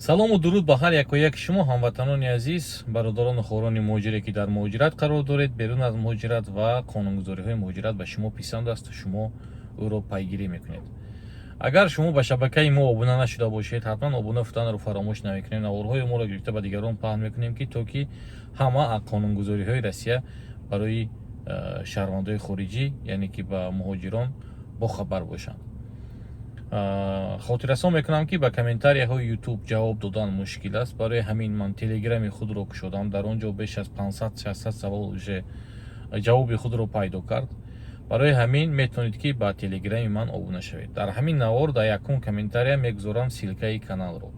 салому дуруд ба ҳар якояки шумо ҳамватанони азиз, бародарону хорони муҳоҷире ки дар муҳоҷират қарор доред, берун аз муҳоҷират ва қонунгузориҳои муҳоҷират ба шумо писанд асту шумо ӯро пайгирӣ мекунед. агар шумо ба шабакаи мо обуна нашуда бошед, ҳатман обуна футанро фаромӯш намекунем. наворҳои моро гирифта ба дигарон паҳн мекунем ки то ки ҳама қонунгузориҳои Россия барои шаҳрвандои хориҷӣ, яъне ки ба муҳоҷирон бохабар бошанд. хотиррасон мекунам ки ба комментарияҳои YouTube ҷавоб додан мушкил аст. барои ҳамин ман телеграми худро кушодам. дар он ҷо беш аз 500-600 савол уже ҷавоби худро пайдо кард. барои ҳамин метавонед ки ба телеграми ман обуна шавед. дар ҳамин навор дар якум комментария мегузорам силкаи каналро.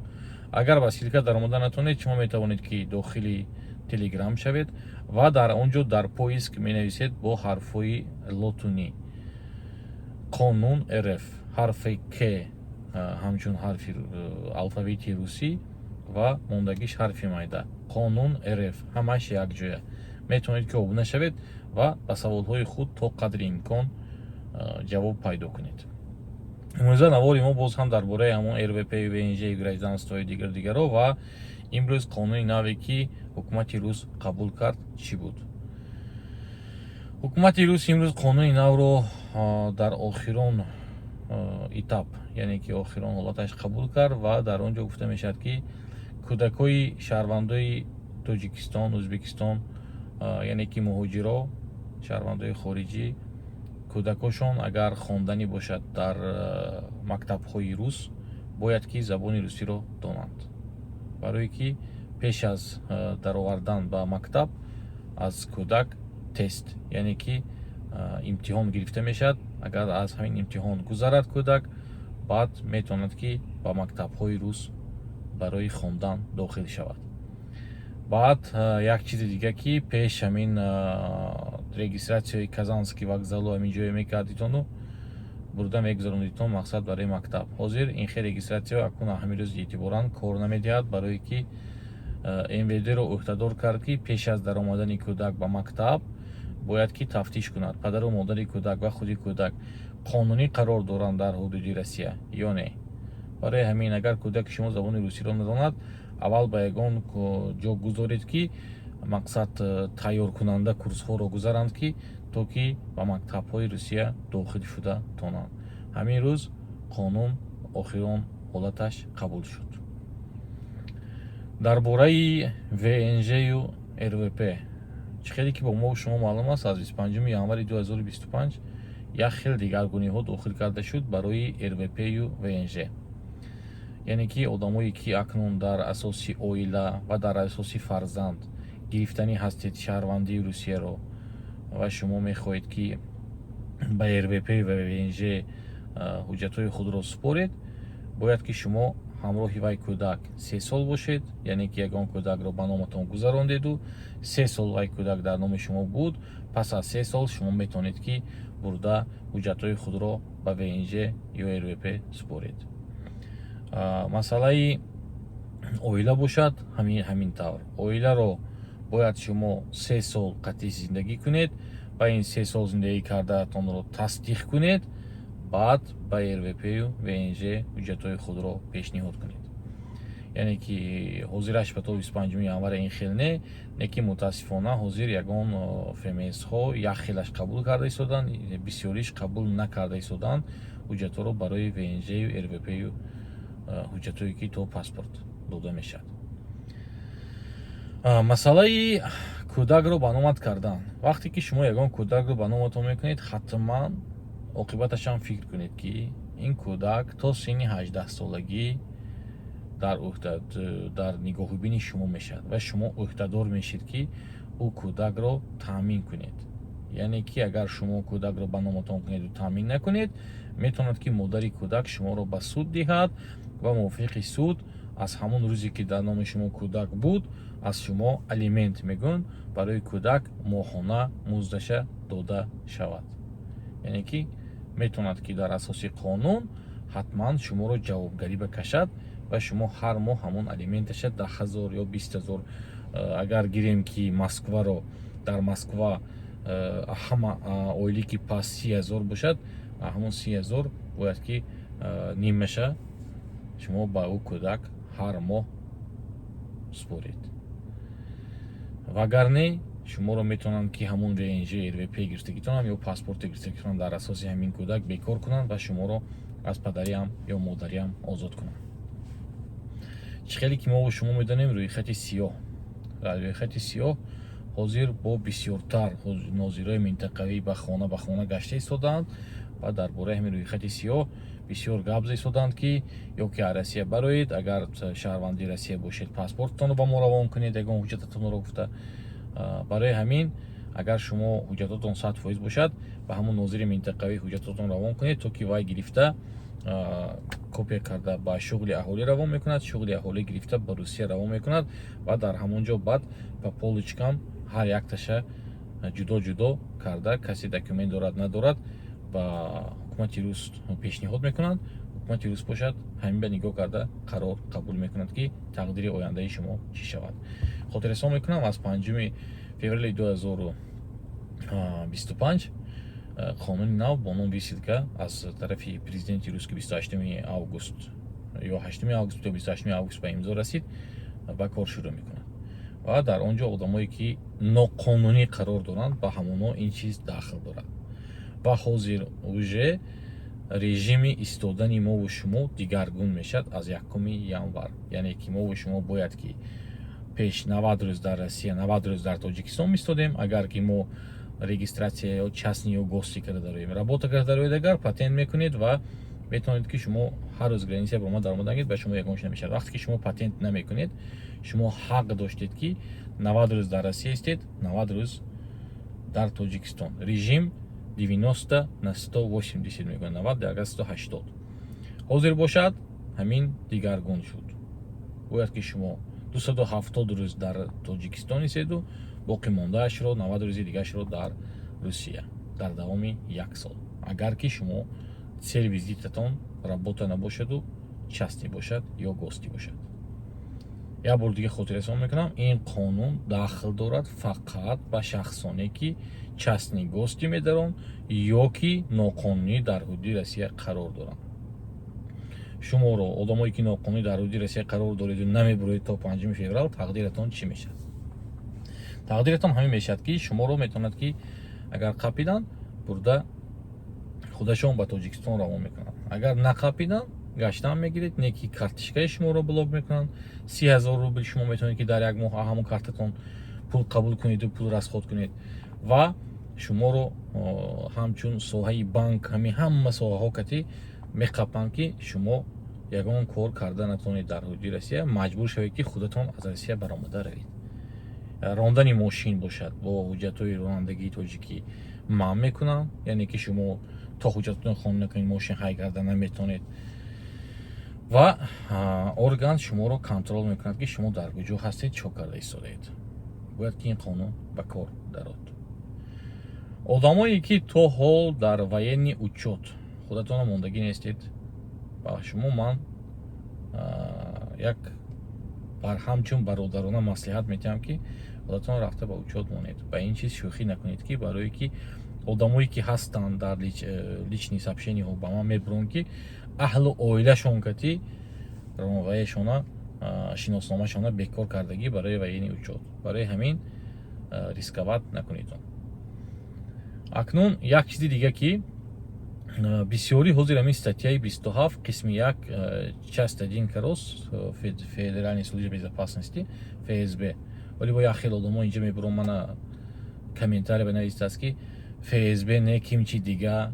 агар ба силка даромада натавонед, шумо метавонед ки дохили телеграм шавед ва дар он ҷо дар поиск менависед бо ҳарфҳои лотунӣ қонун РФ, ҳарфи К ҳамчун ҳарфи алфавити русӣ ва мондагиш ҳарфи майда. қонун РФ ҳамаш якҷоя. метавонед ки обуна шавед ва ба саволҳои худ то қадри имкон ҷавоб пайдо кунед. имрӯза навори мо боз ҳам дар бораи ҳамон РВП, ВНЖ, гражданствои дигаро ва имрӯз қонуни наве ки ҳукумати рус қабул кард чӣ буд. ҳукумати рус имрӯз қонуни навро дар охирон этап, яъне ки охирон ҳолаташ қабул кард ва дар он ҷо гуфта мешавад ки кӯдакои шаҳрвандои Тоҷикистон, Ӯзбекистон, яъне ки муҳоҷиро, шаҳрвандои хориҷӣ, кӯдакошон агар хонданӣ бошад дар мактабҳои рус, бояд ки забони русиро донанд. барое ки пеш аз даровардан ба мактаб аз кӯдак тест, яъне ки имтиҳон гирифта мешавад. агар аз ҳамин имтиҳон гузарад кӯдак, баъд метавонад ки ба мактабҳои рус барои хондан дохил шавад. баъд як чизи дига ки пеш ҳамин регистратсияи Казанский вокзалу ҳамин ҷое мекардитону бурда мегузарондитон мақсад барои мактаб. ҳозир ин хел регистратсия акун ҳамин рӯз эътиборан кор намедиҳад, барое ки МВД-ро ӯҳдадор кард ки пеш аз даромадани кӯдак ба мактаб бояд ки тафтиш кунад падару модари кӯдак ва худи кӯдак қонунӣ қарор доранд дар ҳудуди Россия ё не. барои ҳамин агар кӯдаки шумо забони русиро надонад, аввал ба ягон ҷо гузоред ки мақсад тайёркунанда курсҳоро гузаранд ки то ки ба мактабҳои Русия дохил шуда тонанд. ҳамин рӯз қонун охирон ҳолаташ қабул шуд. дар бораи ВНЖ-ю РВП чӣ хеле ки бо мо шумо маълум аст, аз 25 январи 2025 як хел дигаргуниҳо дохил карда шуд барои РВП-ю ВНЖ. яъне ки одамое ки акнун дар асоси оила ва дар асоси фарзанд гирифтанӣ ҳастед шаҳрвандии Русияро ва шумо мехоҳед ки ба РВП ва ВНЖ ҳуҷҷатҳои худро супоред, бояд ки шумо ҳамроҳи вай кӯдак 3 сол бошед, яъне ки ягон кӯдакро ба номатон гузарондеду 3 сол вай кӯдак дар номи шумо буд. пас аз 3 сол шумо метавонед ки бурда ҳуҷҷатҳои худро ба ВНЖ ё РВП супоред. масъалаи оила бошад ҳамин тавр. оиларо бояд шумо 3 сол қатъи зиндагӣ кунед, ба ин 3 сол зиндагӣ кардаатонро тасдиқ кунед, баъд ба РВП-ю ВНЖ ҳуҷҷатҳои худро пешниҳод кунед. яъне ки ҳозираш ба то 25 январи ин хел не ки мутаассифона ҳозир ягон ФМСҳо як хелаш қабул карда истоданд, бисёриш қабул накарда истоданд ҳуҷҷатҳоро барои ВНЖ-ю РВП-ю ҳуҷҷатҳое ки то паспорт дода мешавад. масъалаи кӯдакро ба номат кардан. вақте ки шумо ягон кӯдакро ба номатон мекунед, ҳатман оқибаташам фикр кунед ки ин кӯдак то синни 18 солагӣ дар нигоҳубини шумо мешавад ва шумо ӯҳдадор мешед ки ӯ кӯдакро таъмин кунед. яъне ки агар шумо кӯдакро ба номатон кунеду таъмин накунед, метавонад ки модари кӯдак шуморо ба суд диҳад ва мувофиқи суд аз ҳамон рӯзе ки дар номи шумо кӯдак буд, аз шумо алимент мегӯянд барои кӯдак моҳона муздаша дода шавад. яъне ки метавонад ки дар асоси қонун ҳатман шуморо ҷавобгарӣ бакашад ва шумо ҳар моҳ ҳамон алименташа 10 000 ё 20 000. агар гирем ки Москваро, дар Москва ҳама оиле ки пас 30 000 бошад, ҳамон 30 000 бояд ки нимаша шумо ба ӯ кӯдак ҳар моҳ сборед. Вагарне шуморо метавонанд ки ҳамон ВНЖ РВП гирифтагитонам ё паспорте гирифтагитонам дар асоси ҳамин кӯдак бекор кунанд ва шуморо аз падариам ё модариам озод кунанд. чӣ хеле ки мо шумо медонем рӯйхати сиёҳ рӯйхати сиёҳ ҳозир бо бисёртар нозираи минтақавӣ ба хона гашта истодаанд ва дар бораи ҳамин рӯйхати сиёҳ бисёр гап истоданд ки ё ки аз Россия бароед, агар шаҳрванди Россия бошед паспортатонро ба мо равон кунед, ягон ҳуҷҷататонро гуфта. барои ҳамин агар шумо ҳуҷҷататон 100% бошад ба ҳамон нозири минтақавӣ ҳуҷҷататон равон кунед, то ки вай гирифта копия карда ба шуғли аҳолӣ равон мекунад, шуғли аҳолӣ гирифта ба Русия равон мекунад ва дар ҳамон ҷо баъд ба полочкам ҳар якташа ҷудо карда касе документ дорад надорад ба ҳукумати рус пешниҳод мекунанд. ҳукумати рус бошад ҳамин ба нигоҳ карда қарор қабул мекунад ки тақдири ояндаи шумо чӣ шавад. хотиррасон мекунам аз 5 феврали 2025 қонуни нав бо номи висилка аз тарафи президенти рус ки 28 август ё 8 август ё 28 август ба имзо расид ба кор шурӯъ мекунад ва дар он ҷо одамое ки ноқонунӣ қарор доранд ба ҳамонҳо ин чиз дахл дорад. ва ҳозир уже режими истодани мову шумо дигаргун мешавад аз 1 январ, яъне ки мову шумо бояд ки пеш 90 рӯз дар Россия 90 рӯз дар Тоҷикистон мистодем. агар ки мо регистратсия ё частни ё гости карда роем работа карда роед, агар патент мекунед ва метавонед ки шумо ҳар рӯз граница ба мо даромадангед, ба шумо ягон чиз намешавад. вақте ки шумо патент намекунед, шумо ҳақ доштед ки 90 рӯз дар Россия истед, 90 рӯз дар Тоҷикистон. режим 90/180 мегӯяд, 90/180. ҳозир бошад ҳамин дигаргун шуд. бояд ки шумо 270 рӯз дар Тоҷикистон истеду боқӣ мондаашро 90 рӯзи дигаашро дар Русия дар давоми 1 сол. агар ки шумо сервизитатон работа набошаду частни бошад ё гости бошад. як бор дига хотиррасон мекунам, ин қонун дахл дорад фақат ба шахсоне ки частни гости медарон ё ки ноқонунӣ дар ҳудуди Россия қарор доранд. шуморо одамое ки ноқонунӣ дар ҳудуди Россия қарор дореду намебуроед то 5 феврал, тақдиратон чӣ мешавад? тақдиратон ҳамин мешавад ки шуморо метавонад ки агар қапидан бурда худашон ба Тоҷикистон равон мекунанд. агар нақапидан гаштан мегиред, не ки картишкаи шуморо блок мекунанд. 30,000 рубл шумо метавонед ки дар як моҳ ҳамон картатон пул қабул кунеду пул расход кунед ва шуморо ҳамчун соҳаи банк ҳама соҳаҳо кати меқапанд ки шумо ягон кор карда натавонед дар ҳудуди Россия, маҷбур шавед ки худатон аз Россия баромада равед. рондани мошин бошад бо ҳуҷҷатҳои ронандагии тоҷикӣ манъ мекунанд, яъне ки шумо то ҳуҷҷататон хонда накунед мошин ҳай карда наметавонед ва орган шуморо контрол мекунад ки шумо дар куҷо ҳастед, чо карда истодаед. бояд ки ин қонун ба кор дарод. одамое ки то ҳол дар военни учёт худатонро мондагӣ нестед, ба шумо ман як ҳамчун бародарона маслиҳат медиҳам ки худатон рафта ба учёт монед. ба ин чиз шӯхӣ накунед ки барое ки одамое ки ҳастанд дар лични сообщениҳо ба ман мебуранд ки аҳлу оилашон кати ромаваешона шиносномашона бекор кардагӣ барои военни учёт. барои ҳамин рисковат накунед. акнун як чизи дига ки бисёри ҳозир ҳамин статьяи 27 қисми 1 часть 1 крос федеральной службы безопасности ФСБ. вале бо як хел одамо инҷа мебурон мана комментария бенависааст ки ФСБ не кимчи дига,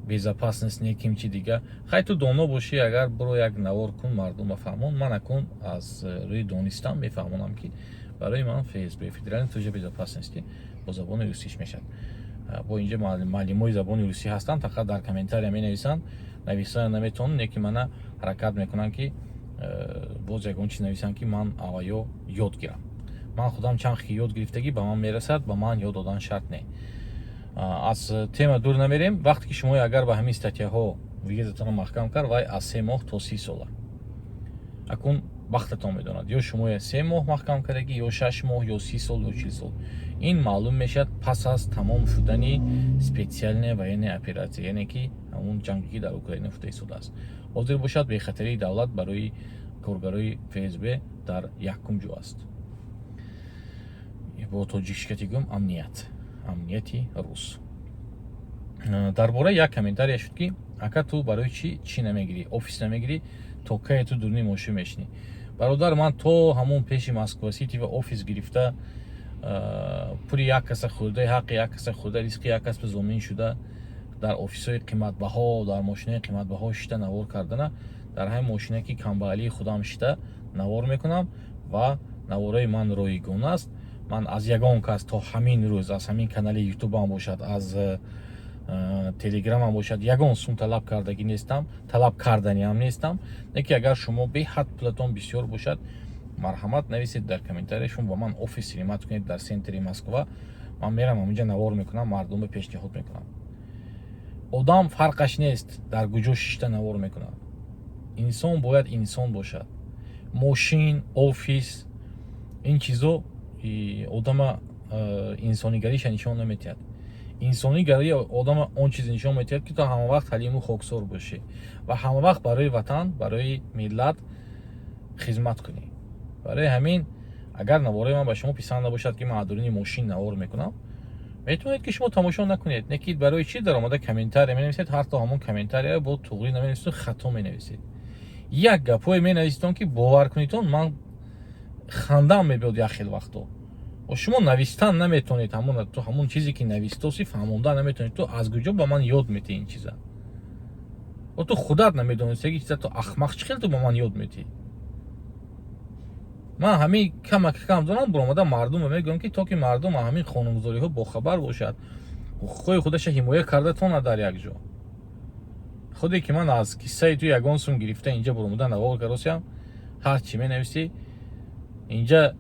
безопасность не кимчи дига. хай ту доно бошӣ, агар биро як навор кун мардумро фаҳмон. ман акун аз рӯи донистан мефаҳмонам ки барои ман ФСБ федеральной службы безопасности бо забони русиш мешавад. бо инҷа маълимои забони русӣ ҳастанд, фақат дар комментария менависанд, нависоя наметавонанд, не ки мана ҳаракат мекунанд ки боз ягон чиз нависанд ки ман аваё ёд гирам. ман худам чанд хи ёд гирифтагӣ ба ман мерасад, ба ман ёд додан шарт не. аз тема дур намерем. вақте ки шумо агар ба ҳамин статьяҳо вигезатонро маҳкам кард, вай аз 3 моҳ то 30 сола. акун вақтатон медонад, ё шумо 3 моҳ маҳкам кардагӣ, ё 6 моҳ, ё 30 сол, ё 40 сол. ин маълум мешавад пас аз тамом шудани специальная военная операция, яъне ки ҳамун ҷанге ки дар Украина фута истодааст. ҳозир бошад бехатарии давлат барои коргарои ФСБ дар якум ҷо аст. Бо тоҷикшикати гум амнияти рус. Дар бораи як комментария шуд ки ака ту барои чӣ намегирӣ, офис намегирӣ, то кае ту дурни мошин мешинӣ. Бародар, ман то ҳамун пеши Москва Сити ва офис гирифта пули як каса хӯрда, ҳаққи як каса хӯрда, ризқи як кас зомин шуда дар офисҳои қиматбаҳо, дар мошинаи қиматбаҳо шита навор кардана, дар ҳамин мошине ки камбағалии худам шита навор мекунам ва навораи ман роигон аст. Ман аз ягон кас то ҳамин рӯз аз ҳамин канали ютубам бошад, аз телеграмам бошад, ягон сум талаб кардагӣ нестам, талаб карданиам нестам. Неки агар шумо беҳад пулатон бисёр бошад, марҳамат нависед дар комментария, шумо ба ман офис римат кунед дар сентри Москва, ман мерам ҳаминҷа навор мекунам, мардумро пешниҳод мекунам. Одам фарқаш нест дар куҷо шишта навор мекунад. Инсон бояд инсон бошад. Мошин, офис, ин чизо одама инсонигариша нишон наметиҳад. Инсонигарӣ одама он чизе нишон метиҳад ки ту ҳама вақт ҳалиму хоксор бошӣ ва ҳама вақт барои ватан, барои миллат хизмат кунӣ. барои ҳамин агар навораи ман ба шумо писанд набошад ки ман аз дурини мошин навор мекунам, метавонед ки шумо тамошо накунед. Неки барои чӣ дар омада комментария менависед, ҳатто ҳамон комментария бо туғри наменависед, хато менависед. Як гапҳое менависедон ки бовар кунедон, ман хандам мебиёд як хел вақто. шумо навистан наметавонед, ҳамон чизе ки навистоси фаҳмонда наметавонед. Ту аз куҷо ба ман ёд метӣ ин чиза? ту худат намедонистаги чиза, ту ахмақ чӣ хел ту ба ман ёд метӣ? ман ҳамин кам дорам баромада мардум мегӯям ки то ки мардум ҳамин қонунгузориҳо бохабар бошад, ҳуқуқҳои худаша ҳимоя карда тонад дар як ҷо. худе ки ман аз қиссаи ту ягон сум гирифта инҷа баромада навор каросиям, ҳар чӣ менависӣ инҷа.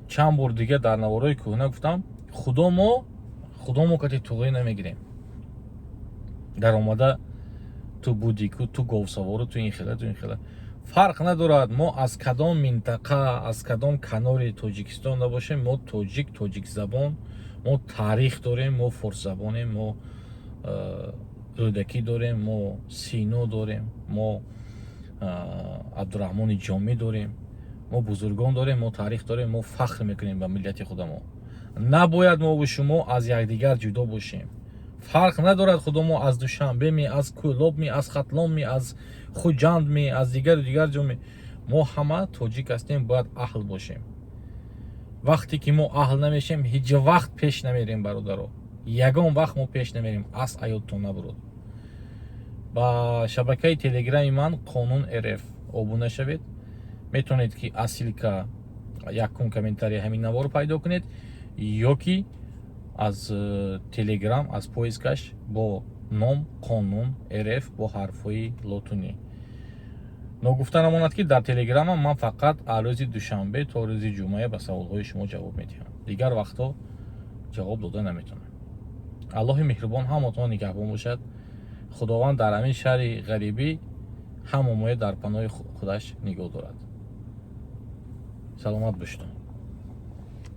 чанд бор дига дар навораи кӯҳна гуфтам, худо мо кати туғри намегирем. дар омада ту будӣ ку, ту говсавору, ту ин хела, ту ин хела. фарқ надорад мо аз кадом минтақа, аз кадом канори Тоҷикистон набошем, мо тоҷик забон, мо таърих дорем, мо форсзабонем, мо рӯдакӣ дорем, мо сино дорем, мо Абдураҳмони ҷомӣ дорем, мо бузургон дорем, мо таърих дорем, мо фахр мекунем ба миллати худамо. Набояд мо ва шумо аз якдигар ҷудо бошем. фарқ надорад худо мо аз Душанбеми, аз Кӯлобми, аз Хатлонми, аз Хуҷандми, аз дигару дигар ҷоми, мо ҳама тоҷик ҳастем, бояд аҳл бошем. вақте ки мо аҳл намешем, ҳеҷ вақт пеш намерем бародаро. ягон вақт мо пеш намерем, аз аёттон набурод. ба шабакаи телеграми ман Қонун РФ обуна шавед. метавонед ки асилка якум комментария ҳамин наворо пайдо кунед, ё ки аз телеграм, аз поискаш бо ном Қонун РФ бо ҳарфҳои лотунӣ. ногуфта намонад ки дар телеграмам ман фақат аз рӯзи душанбе то рӯзи ҷумъа ба саволҳои шумо ҷавоб медиҳам. дигар вақтҳо ҷавоб дода наметавонам. аллоҳи меҳрубон ҳамотон нигаҳбон бошад. худованд дар ҳамин шаҳри ғарибӣ ҳамомоя дар паноҳи худаш нигоҳ дорад. саломат бошед.